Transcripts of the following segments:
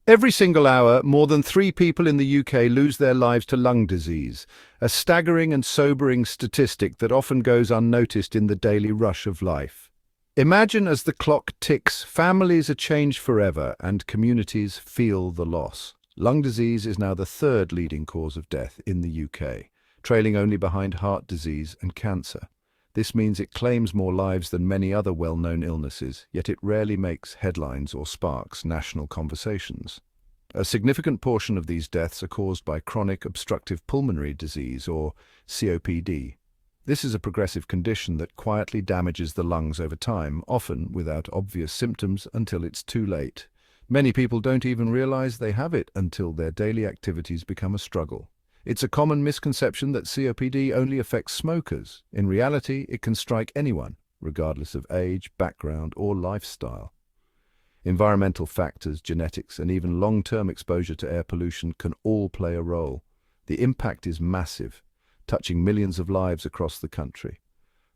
Every single hour, more than 3 people in the UK lose their lives to lung disease, a staggering and sobering statistic that often goes unnoticed in the daily rush of life. Imagine as the clock ticks, families are changed forever and communities feel the loss. Lung disease is now the third leading cause of death in the UK, trailing only behind heart disease and cancer. This means it claims more lives than many other well-known illnesses, yet it rarely makes headlines or sparks national conversations. A significant portion of these deaths are caused by chronic obstructive pulmonary disease, or COPD. This is a progressive condition that quietly damages the lungs over time, often without obvious symptoms until it's too late. Many people don't even realize they have it until their daily activities become a struggle. It's a common misconception that COPD only affects smokers. In reality, it can strike anyone, regardless of age, background, or lifestyle. Environmental factors, genetics, and even long-term exposure to air pollution can all play a role. The impact is massive, touching millions of lives across the country.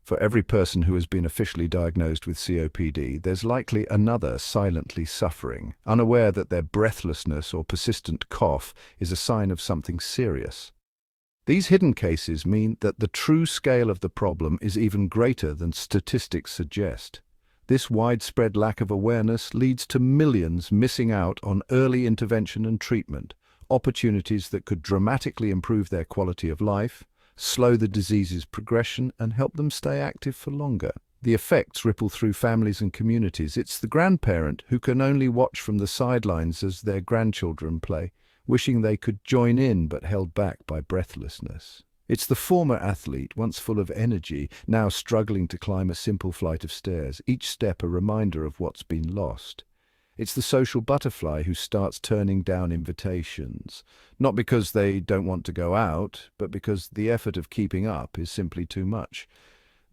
For every person who has been officially diagnosed with COPD, there's likely another silently suffering, unaware that their breathlessness or persistent cough is a sign of something serious. These hidden cases mean that the true scale of the problem is even greater than statistics suggest. This widespread lack of awareness leads to millions missing out on early intervention and treatment, opportunities that could dramatically improve their quality of life, slow the disease's progression, and help them stay active for longer. The effects ripple through families and communities. It's the grandparent who can only watch from the sidelines as their grandchildren play, wishing they could join in but held back by breathlessness. It's the former athlete, once full of energy, now struggling to climb a simple flight of stairs, each step a reminder of what's been lost. It's the social butterfly who starts turning down invitations, not because they don't want to go out, but because the effort of keeping up is simply too much.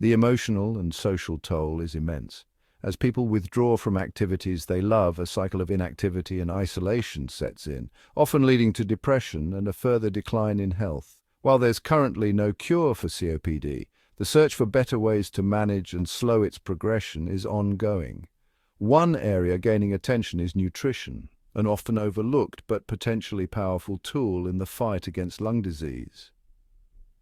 The emotional and social toll is immense. As people withdraw from activities they love, a cycle of inactivity and isolation sets in, often leading to depression and a further decline in health. While there's currently no cure for COPD, the search for better ways to manage and slow its progression is ongoing. One area gaining attention is nutrition, an often overlooked but potentially powerful tool in the fight against lung disease.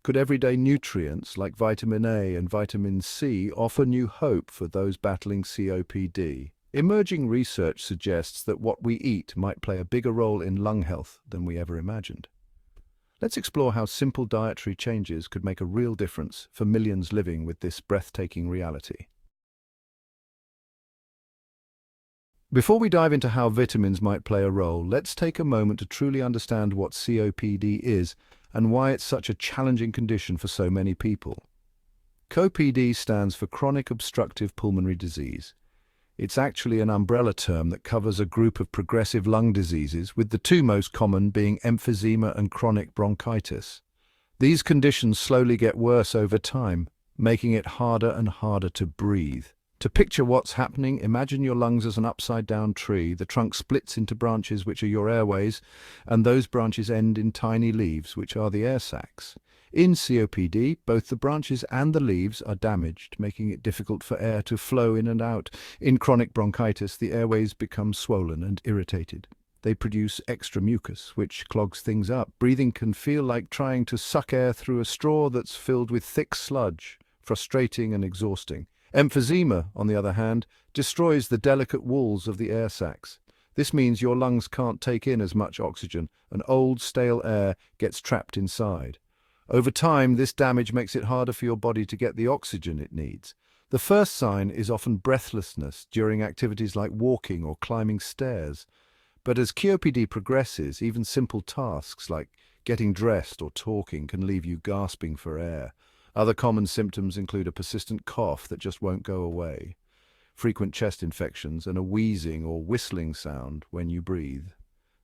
Could everyday nutrients like vitamin A and vitamin C offer new hope for those battling COPD? Emerging research suggests that what we eat might play a bigger role in lung health than we ever imagined. Let's explore how simple dietary changes could make a real difference for millions living with this breathtaking reality. Before we dive into how vitamins might play a role, let's take a moment to truly understand what COPD is and why it's such a challenging condition for so many people. COPD stands for chronic obstructive pulmonary disease. It's actually an umbrella term that covers a group of progressive lung diseases, with the two most common being emphysema and chronic bronchitis. These conditions slowly get worse over time, making it harder and harder to breathe. To picture what's happening, imagine your lungs as an upside-down tree. The trunk splits into branches, which are your airways, and those branches end in tiny leaves, which are the air sacs. In COPD, both the branches and the leaves are damaged, making it difficult for air to flow in and out. In chronic bronchitis, the airways become swollen and irritated. They produce extra mucus, which clogs things up. Breathing can feel like trying to suck air through a straw that's filled with thick sludge, frustrating and exhausting. Emphysema, on the other hand, destroys the delicate walls of the air sacs. This means your lungs can't take in as much oxygen, and old, stale air gets trapped inside. Over time, this damage makes it harder for your body to get the oxygen it needs. The first sign is often breathlessness during activities like walking or climbing stairs. But as COPD progresses, even simple tasks like getting dressed or talking can leave you gasping for air. Other common symptoms include a persistent cough that just won't go away, frequent chest infections, and a wheezing or whistling sound when you breathe.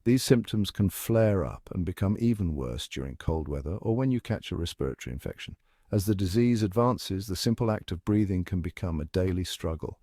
These symptoms can flare up and become even worse during cold weather or when you catch a respiratory infection. As the disease advances, the simple act of breathing can become a daily struggle.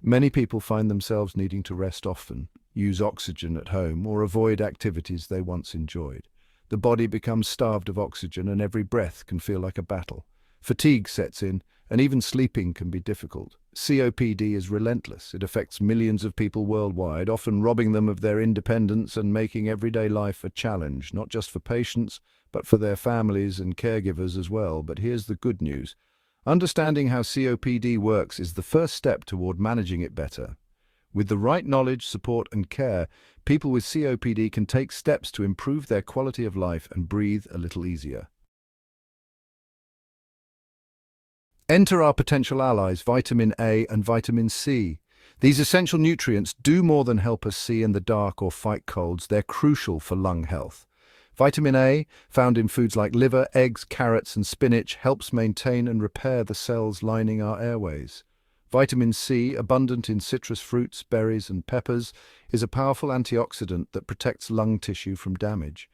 Many people find themselves needing to rest often, use oxygen at home, or avoid activities they once enjoyed. The body becomes starved of oxygen, and every breath can feel like a battle. Fatigue sets in, and even sleeping can be difficult. COPD is relentless. It affects millions of people worldwide, often robbing them of their independence and making everyday life a challenge, not just for patients, but for their families and caregivers as well. But here's the good news. Understanding how COPD works is the first step toward managing it better. With the right knowledge, support, and care, people with COPD can take steps to improve their quality of life and breathe a little easier. Enter our potential allies, vitamin A and vitamin C. These essential nutrients do more than help us see in the dark or fight colds. They're crucial for lung health. Vitamin A, found in foods like liver, eggs, carrots, and spinach, helps maintain and repair the cells lining our airways. Vitamin C, abundant in citrus fruits, berries, and peppers, is a powerful antioxidant that protects lung tissue from damage.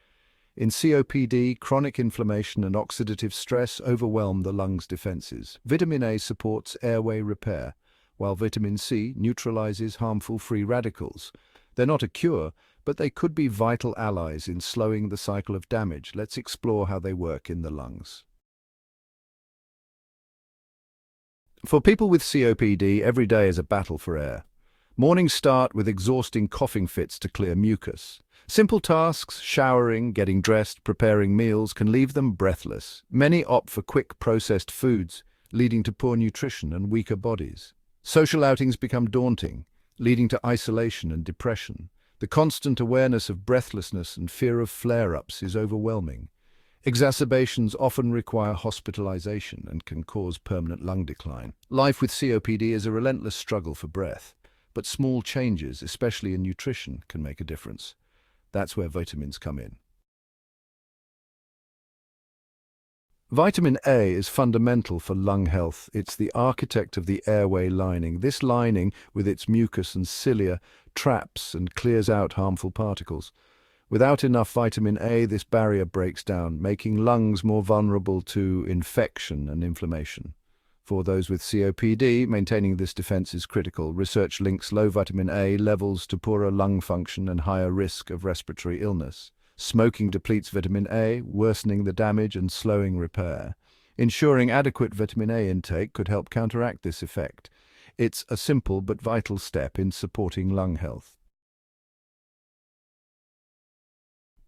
In COPD, chronic inflammation and oxidative stress overwhelm the lungs' defenses. Vitamin A supports airway repair, while vitamin C neutralizes harmful free radicals. They're not a cure, but they could be vital allies in slowing the cycle of damage. Let's explore how they work in the lungs. For people with COPD, every day is a battle for air. Mornings start with exhausting coughing fits to clear mucus. Simple tasks, showering, getting dressed, preparing meals, can leave them breathless. Many opt for quick processed foods, leading to poor nutrition and weaker bodies. Social outings become daunting, leading to isolation and depression. The constant awareness of breathlessness and fear of flare-ups is overwhelming. Exacerbations often require hospitalization and can cause permanent lung decline. Life with COPD is a relentless struggle for breath, but small changes, especially in nutrition, can make a difference. That's where vitamins come in. Vitamin A is fundamental for lung health. It's the architect of the airway lining. This lining, with its mucus and cilia, traps and clears out harmful particles. Without enough vitamin A, this barrier breaks down, making lungs more vulnerable to infection and inflammation. For those with COPD, maintaining this defense is critical. Research links low vitamin A levels to poorer lung function and higher risk of respiratory illness. Smoking depletes vitamin A, worsening the damage and slowing repair. Ensuring adequate vitamin A intake could help counteract this effect. It's a simple but vital step in supporting lung health.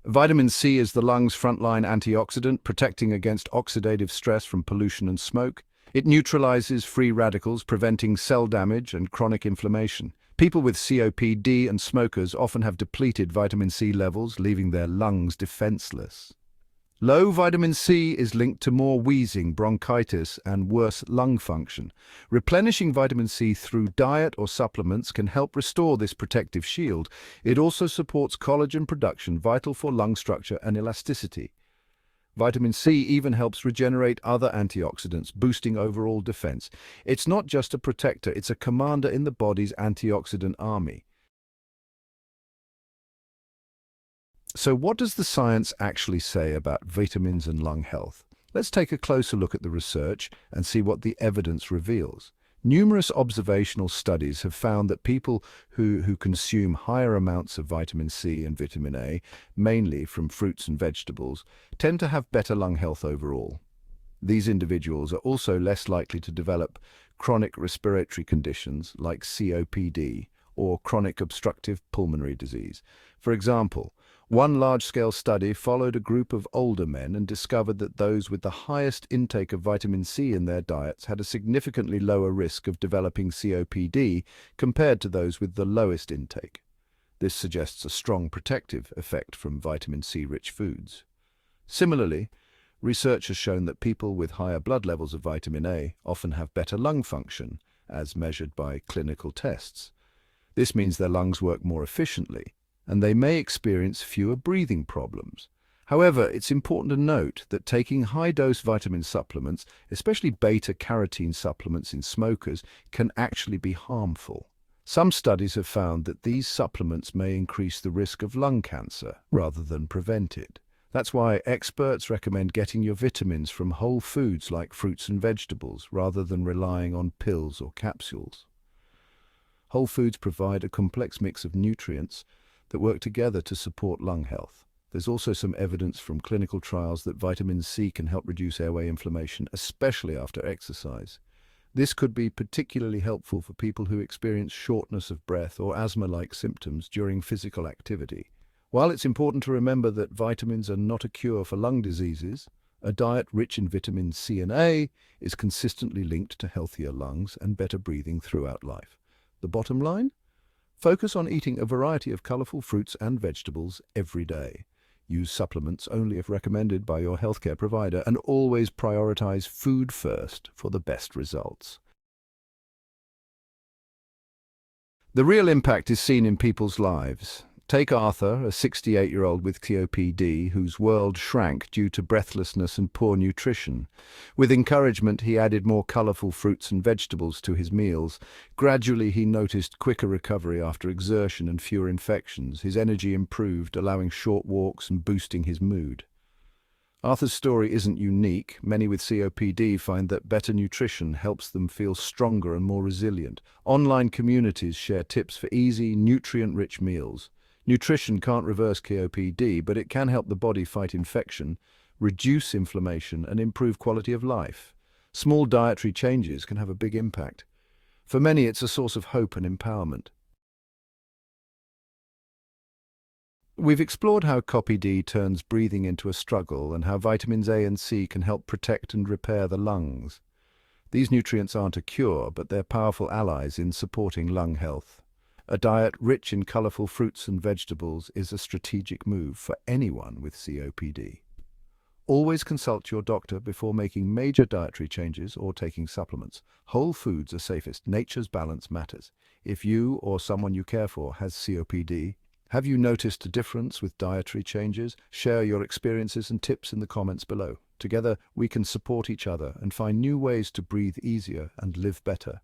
Vitamin C is the lungs' frontline antioxidant, protecting against oxidative stress from pollution and smoke. It neutralizes free radicals, preventing cell damage and chronic inflammation. People with COPD and smokers often have depleted vitamin C levels, leaving their lungs defenseless. Low vitamin C is linked to more wheezing, bronchitis, and worse lung function. Replenishing vitamin C through diet or supplements can help restore this protective shield. It also supports collagen production, vital for lung structure and elasticity. Vitamin C even helps regenerate other antioxidants, boosting overall defense. It's not just a protector, it's a commander in the body's antioxidant army. So what does the science actually say about vitamins and lung health? Let's take a closer look at the research and see what the evidence reveals. Numerous observational studies have found that people who consume higher amounts of vitamin C and vitamin A, mainly from fruits and vegetables, tend to have better lung health overall. These individuals are also less likely to develop chronic respiratory conditions like COPD or chronic obstructive pulmonary disease. For example, one large-scale study followed a group of older men and discovered that those with the highest intake of vitamin C in their diets had a significantly lower risk of developing COPD compared to those with the lowest intake. This suggests a strong protective effect from vitamin C-rich foods. Similarly, research has shown that people with higher blood levels of vitamin A often have better lung function, as measured by clinical tests. This means their lungs work more efficiently, and they may experience fewer breathing problems. However, it's important to note that taking high-dose vitamin supplements, especially beta-carotene supplements in smokers, can actually be harmful. Some studies have found that these supplements may increase the risk of lung cancer rather than prevent it. That's why experts recommend getting your vitamins from whole foods like fruits and vegetables rather than relying on pills or capsules. Whole foods provide a complex mix of nutrients that work together to support lung health. There's also some evidence from clinical trials that vitamin C can help reduce airway inflammation, especially after exercise. This could be particularly helpful for people who experience shortness of breath or asthma-like symptoms during physical activity. While it's important to remember that vitamins are not a cure for lung diseases, a diet rich in vitamins C and A is consistently linked to healthier lungs and better breathing throughout life. The bottom line? Focus on eating a variety of colorful fruits and vegetables every day. Use supplements only if recommended by your healthcare provider, and always prioritize food first for the best results. The real impact is seen in people's lives. Take Arthur, a 68-year-old with COPD, whose world shrank due to breathlessness and poor nutrition. With encouragement, he added more colorful fruits and vegetables to his meals. Gradually, he noticed quicker recovery after exertion and fewer infections. His energy improved, allowing short walks and boosting his mood. Arthur's story isn't unique. Many with COPD find that better nutrition helps them feel stronger and more resilient. Online communities share tips for easy, nutrient-rich meals. Nutrition can't reverse COPD, but it can help the body fight infection, reduce inflammation, and improve quality of life. Small dietary changes can have a big impact. For many, it's a source of hope and empowerment. We've explored how COPD turns breathing into a struggle and how vitamins A and C can help protect and repair the lungs. These nutrients aren't a cure, but they're powerful allies in supporting lung health. A diet rich in colorful fruits and vegetables is a strategic move for anyone with COPD. Always consult your doctor before making major dietary changes or taking supplements. Whole foods are safest. Nature's balance matters. If you or someone you care for has COPD, have you noticed a difference with dietary changes? Share your experiences and tips in the comments below. Together, we can support each other and find new ways to breathe easier and live better.